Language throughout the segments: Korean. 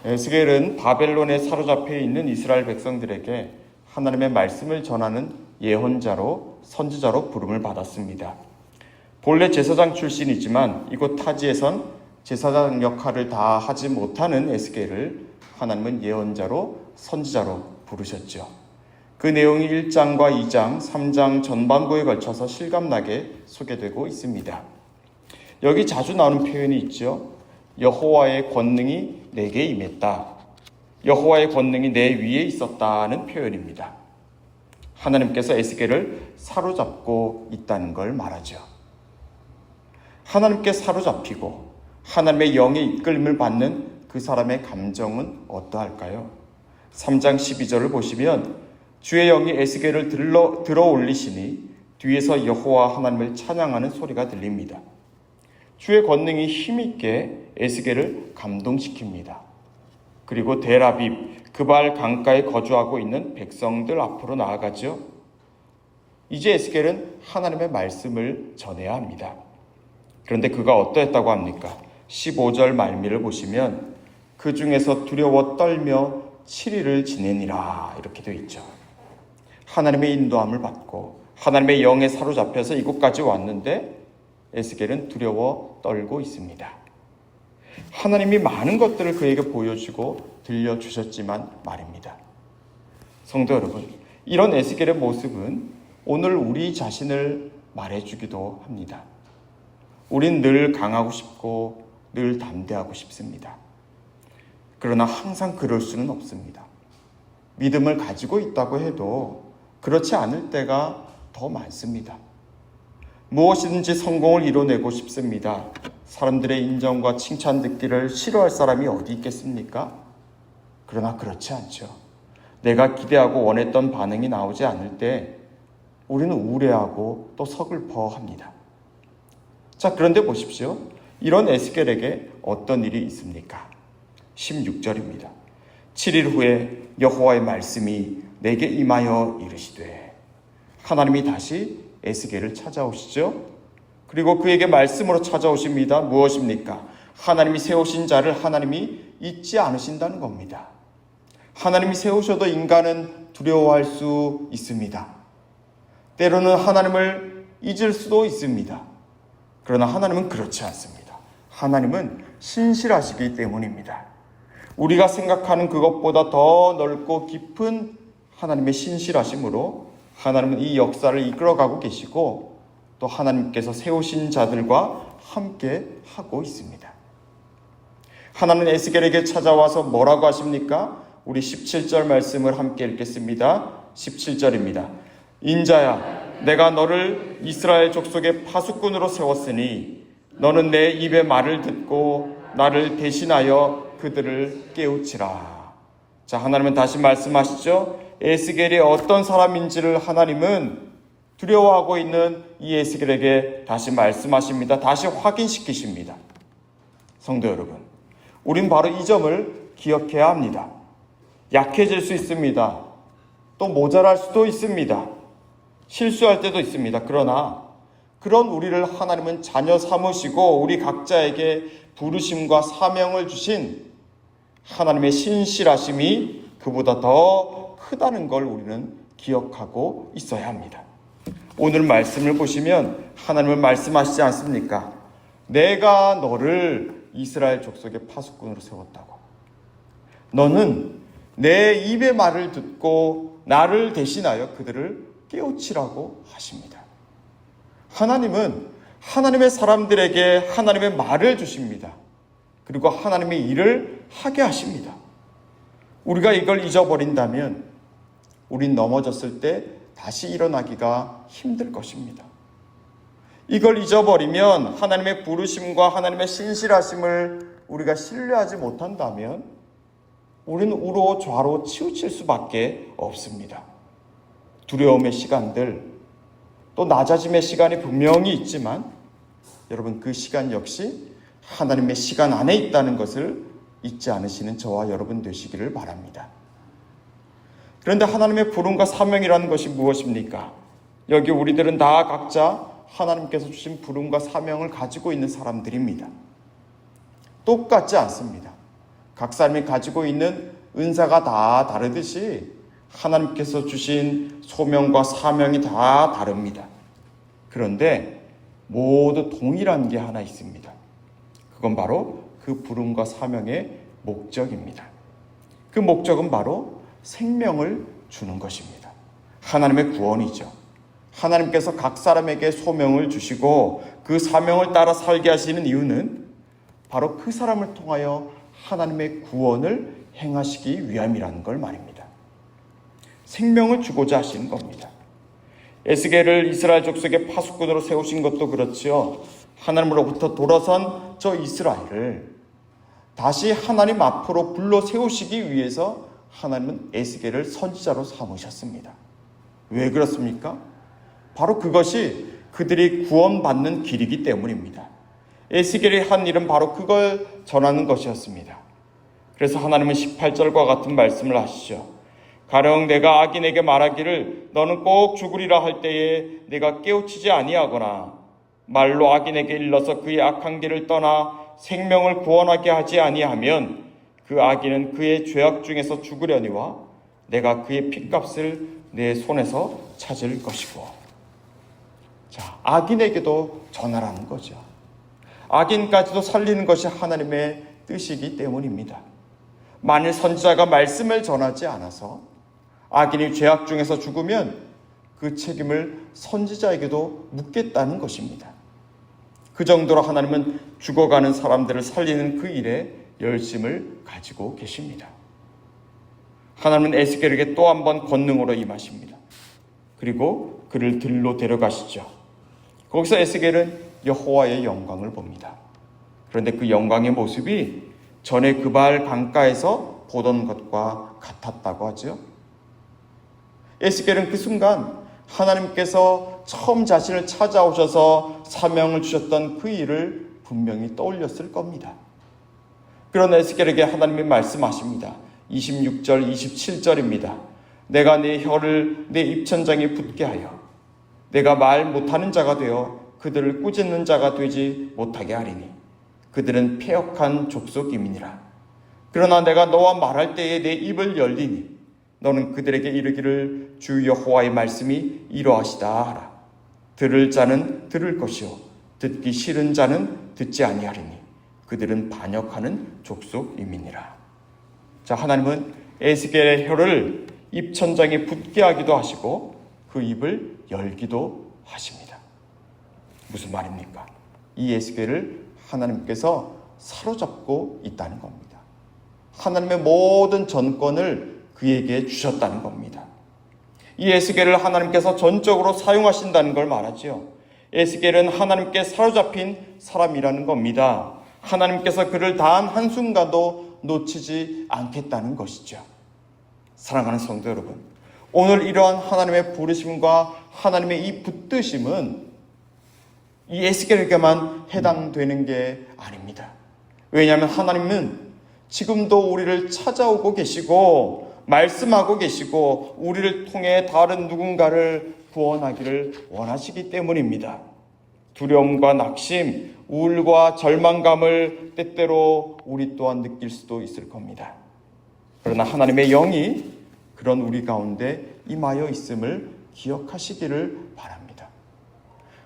에스겔은 바벨론에 사로잡혀 있는 이스라엘 백성들에게 하나님의 말씀을 전하는 예언자로 선지자로 부름을 받았습니다. 본래 제사장 출신이지만 이곳 타지에선 제사장 역할을 다 하지 못하는 에스겔을 하나님은 예언자로 선지자로 부르셨죠. 그 내용이 1장과 2장, 3장 전반부에 걸쳐서 실감나게 소개되고 있습니다. 여기 자주 나오는 표현이 있죠. 여호와의 권능이 내게 임했다. 여호와의 권능이 내 위에 있었다는 표현입니다. 하나님께서 에스겔을 사로잡고 있다는 걸 말하죠. 하나님께 사로잡히고 하나님의 영의 이끌림을 받는 그 사람의 감정은 어떠할까요? 3장 12절을 보시면 주의 영이 에스겔을 들어 올리시니 뒤에서 여호와 하나님을 찬양하는 소리가 들립니다. 주의 권능이 힘있게 에스겔을 감동시킵니다. 그리고 델아빕 그발 강가에 거주하고 있는 백성들 앞으로 나아가죠. 이제 에스겔은 하나님의 말씀을 전해야 합니다. 그런데 그가 어떠했다고 합니까? 15절 말미를 보시면 그 중에서 두려워 떨며 7일을 지내니라 이렇게 되어 있죠. 하나님의 인도함을 받고 하나님의 영에 사로잡혀서 이곳까지 왔는데 에스겔은 두려워 떨고 있습니다. 하나님이 많은 것들을 그에게 보여주고 들려주셨지만 말입니다. 성도 여러분, 이런 에스겔의 모습은 오늘 우리 자신을 말해주기도 합니다. 우린 늘 강하고 싶고 늘 담대하고 싶습니다. 그러나 항상 그럴 수는 없습니다. 믿음을 가지고 있다고 해도 그렇지 않을 때가 더 많습니다. 무엇이든지 성공을 이뤄내고 싶습니다. 사람들의 인정과 칭찬 듣기를 싫어할 사람이 어디 있겠습니까? 그러나 그렇지 않죠. 내가 기대하고 원했던 반응이 나오지 않을 때 우리는 우울해하고 또 서글퍼합니다. 자, 그런데 보십시오. 이런 에스겔에게 어떤 일이 있습니까? 16절입니다. 7일 후에 여호와의 말씀이 내게 임하여 이르시되 하나님이 다시 에스겔을 찾아오시죠. 그리고 그에게 말씀으로 찾아오십니다. 무엇입니까? 하나님이 세우신 자를 하나님이 잊지 않으신다는 겁니다. 하나님이 세우셔도 인간은 두려워할 수 있습니다. 때로는 하나님을 잊을 수도 있습니다. 그러나 하나님은 그렇지 않습니다. 하나님은 신실하시기 때문입니다. 우리가 생각하는 그것보다 더 넓고 깊은 하나님의 신실하심으로 하나님은 이 역사를 이끌어가고 계시고 또 하나님께서 세우신 자들과 함께 하고 있습니다. 하나님은 에스겔에게 찾아와서 뭐라고 하십니까? 우리 17절 말씀을 함께 읽겠습니다. 17절입니다. 인자야, 내가 너를 이스라엘 족속의 파수꾼으로 세웠으니 너는 내 입의 말을 듣고 나를 대신하여 그들을 깨우치라. 자, 하나님은 다시 말씀하시죠. 에스겔이 어떤 사람인지를 하나님은 두려워하고 있는 이 에스겔에게 다시 말씀하십니다. 다시 확인시키십니다. 성도 여러분, 우린 바로 이 점을 기억해야 합니다. 약해질 수 있습니다. 또 모자랄 수도 있습니다. 실수할 때도 있습니다. 그러나 그런 우리를 하나님은 자녀 삼으시고 우리 각자에게 부르심과 사명을 주신 하나님의 신실하심이 그보다 더 크다는 걸 우리는 기억하고 있어야 합니다. 오늘 말씀을 보시면 하나님은 말씀하시지 않습니까? 내가 너를 이스라엘 족속의 파수꾼으로 세웠다고. 너는 내 입의 말을 듣고 나를 대신하여 그들을 깨우치라고 하십니다. 하나님은 하나님의 사람들에게 하나님의 말을 주십니다. 그리고 하나님의 일을 하게 하십니다. 우리가 이걸 잊어버린다면 우린 넘어졌을 때 다시 일어나기가 힘들 것입니다. 이걸 잊어버리면 하나님의 부르심과 하나님의 신실하심을 우리가 신뢰하지 못한다면 우리는 우로 좌로 치우칠 수밖에 없습니다. 두려움의 시간들, 또 낮아짐의 시간이 분명히 있지만 여러분 그 시간 역시 하나님의 시간 안에 있다는 것을 잊지 않으시는 저와 여러분 되시기를 바랍니다. 그런데 하나님의 부름과 사명이라는 것이 무엇입니까? 여기 우리들은 다 각자 하나님께서 주신 부름과 사명을 가지고 있는 사람들입니다. 똑같지 않습니다. 각 사람이 가지고 있는 은사가 다 다르듯이 하나님께서 주신 소명과 사명이 다 다릅니다. 그런데 모두 동일한 게 하나 있습니다. 그건 바로 그 부름과 사명의 목적입니다. 그 목적은 바로 생명을 주는 것입니다. 하나님의 구원이죠. 하나님께서 각 사람에게 소명을 주시고 그 사명을 따라 살게 하시는 이유는 바로 그 사람을 통하여 하나님의 구원을 행하시기 위함이라는 걸 말입니다. 생명을 주고자 하시는 겁니다. 에스겔을 이스라엘 족속의 파수꾼으로 세우신 것도 그렇지요. 하나님으로부터 돌아선 저 이스라엘을 다시 하나님 앞으로 불러 세우시기 위해서 하나님은 에스겔을 선지자로 삼으셨습니다. 왜 그렇습니까? 바로 그것이 그들이 구원받는 길이기 때문입니다. 에스겔이 한 일은 바로 그걸 전하는 것이었습니다. 그래서 하나님은 18절과 같은 말씀을 하시죠. 가령 내가 악인에게 말하기를 너는 꼭 죽으리라 할 때에 내가 깨우치지 아니하거나 말로 악인에게 일러서 그의 악한 길을 떠나 생명을 구원하게 하지 아니하면 그 악인은 그의 죄악 중에서 죽으려니와 내가 그의 핏값을 내 손에서 찾을 것이고. 자, 악인에게도 전하라는 거죠. 악인까지도 살리는 것이 하나님의 뜻이기 때문입니다. 만일 선지자가 말씀을 전하지 않아서 악인이 죄악 중에서 죽으면 그 책임을 선지자에게도 묻겠다는 것입니다. 그 정도로 하나님은 죽어가는 사람들을 살리는 그 일에 열심을 가지고 계십니다. 하나님은 에스겔에게 또 한 번 권능으로 임하십니다. 그리고 그를 들로 데려가시죠. 거기서 에스겔은 여호와의 영광을 봅니다. 그런데 그 영광의 모습이 전에 그발 강가에서 보던 것과 같았다고 하죠. 에스겔은 그 순간 하나님께서 처음 자신을 찾아오셔서 사명을 주셨던 그 일을 분명히 떠올렸을 겁니다. 그런 에스겔에게 하나님이 말씀하십니다. 26절, 27절입니다. 내가 네 혀를 내 입천장에 붙게 하여 내가 말 못하는 자가 되어 그들을 꾸짖는 자가 되지 못하게 하리니 그들은 패역한 족속임이니라. 그러나 내가 너와 말할 때에 내 입을 열리니 너는 그들에게 이르기를 주 여호와의 말씀이 이러하시다 하라. 들을 자는 들을 것이요 듣기 싫은 자는 듣지 아니하리니 그들은 반역하는 족속임이니라. 자, 하나님은 에스겔의 혀를 입천장에 붙게 하기도 하시고 그 입을 열기도 하십니다. 무슨 말입니까? 이 에스겔을 하나님께서 사로잡고 있다는 겁니다. 하나님의 모든 전권을 그에게 주셨다는 겁니다. 이 에스겔을 하나님께서 전적으로 사용하신다는 걸 말하지요. 에스겔은 하나님께 사로잡힌 사람이라는 겁니다. 하나님께서 그를 단 한순간도 놓치지 않겠다는 것이죠. 사랑하는 성도 여러분, 오늘 이러한 하나님의 부르심과 하나님의 이 붙드심은 이 에스겔에게만 해당되는 게 아닙니다. 왜냐하면 하나님은 지금도 우리를 찾아오고 계시고 말씀하고 계시고 우리를 통해 다른 누군가를 구원하기를 원하시기 때문입니다. 두려움과 낙심, 우울과 절망감을 때때로 우리 또한 느낄 수도 있을 겁니다. 그러나 하나님의 영이 그런 우리 가운데 임하여 있음을 기억하시기를 바랍니다.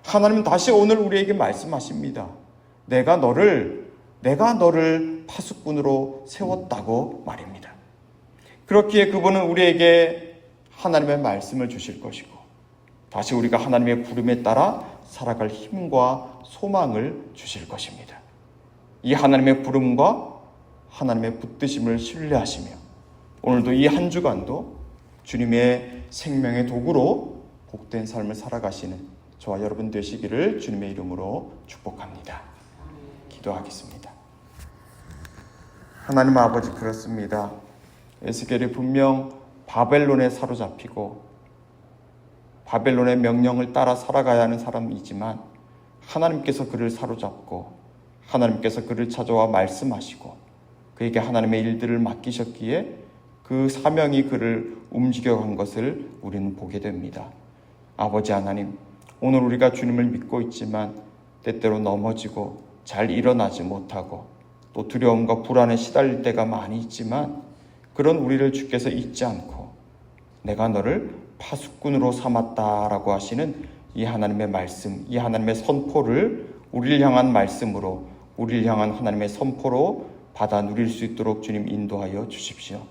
하나님은 다시 오늘 우리에게 말씀하십니다. 내가 너를 파수꾼으로 세웠다고 말입니다. 그렇기에 그분은 우리에게 하나님의 말씀을 주실 것이고 다시 우리가 하나님의 부름에 따라 살아갈 힘과 소망을 주실 것입니다. 이 하나님의 부름과 하나님의 붙드심을 신뢰하시며 오늘도 이 한 주간도 주님의 생명의 도구로 복된 삶을 살아가시는 저와 여러분 되시기를 주님의 이름으로 축복합니다. 기도하겠습니다. 하나님 아버지, 그렇습니다. 에스겔이 분명 바벨론에 사로잡히고 바벨론의 명령을 따라 살아가야 하는 사람이지만 하나님께서 그를 사로잡고 하나님께서 그를 찾아와 말씀하시고 그에게 하나님의 일들을 맡기셨기에 그 사명이 그를 움직여간 것을 우리는 보게 됩니다. 아버지 하나님, 오늘 우리가 주님을 믿고 있지만 때때로 넘어지고 잘 일어나지 못하고 또 두려움과 불안에 시달릴 때가 많이 있지만 그런 우리를 주께서 잊지 않고 내가 너를 파수꾼으로 삼았다라고 하시는 이 하나님의 말씀, 이 하나님의 선포를 우리를 향한 말씀으로, 우리를 향한 하나님의 선포로 받아 누릴 수 있도록 주님 인도하여 주십시오.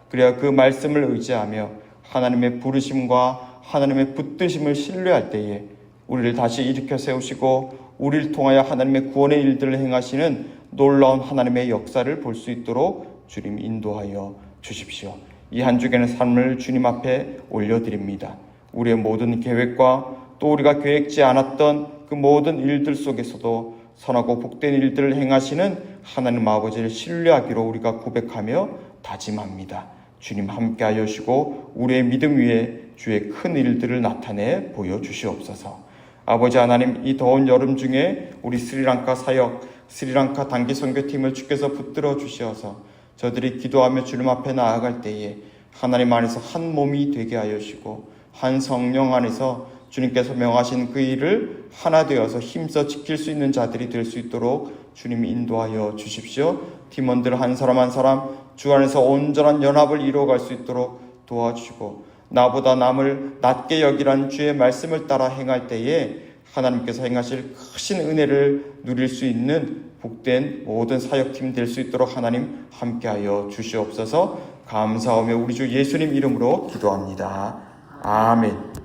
그래야 그 말씀을 의지하며 하나님의 부르심과 하나님의 붙드심을 신뢰할 때에 우리를 다시 일으켜 세우시고 우리를 통하여 하나님의 구원의 일들을 행하시는 놀라운 하나님의 역사를 볼 수 있도록 주님 인도하여 주십시오. 이 한 주간의 삶을 주님 앞에 올려드립니다. 우리의 모든 계획과 또 우리가 계획지 않았던 그 모든 일들 속에서도 선하고 복된 일들을 행하시는 하나님 아버지를 신뢰하기로 우리가 고백하며 다짐합니다. 주님 함께하여 주시고 우리의 믿음 위에 주의 큰 일들을 나타내 보여주시옵소서. 아버지 하나님, 이 더운 여름 중에 우리 스리랑카 사역, 스리랑카 단기 선교팀을 주께서 붙들어 주시어서 저들이 기도하며 주님 앞에 나아갈 때에 하나님 안에서 한 몸이 되게 하여 주시고 한 성령 안에서 주님께서 명하신 그 일을 하나 되어서 힘써 지킬 수 있는 자들이 될 수 있도록 주님이 인도하여 주십시오. 팀원들 한 사람 한 사람 주 안에서 온전한 연합을 이루어갈 수 있도록 도와주시고 나보다 남을 낮게 여기라는 주의 말씀을 따라 행할 때에 하나님께서 행하실 크신 은혜를 누릴 수 있는 복된 모든 사역팀 될 수 있도록 하나님 함께하여 주시옵소서. 감사하며 우리 주 예수님 이름으로 기도합니다. 아멘.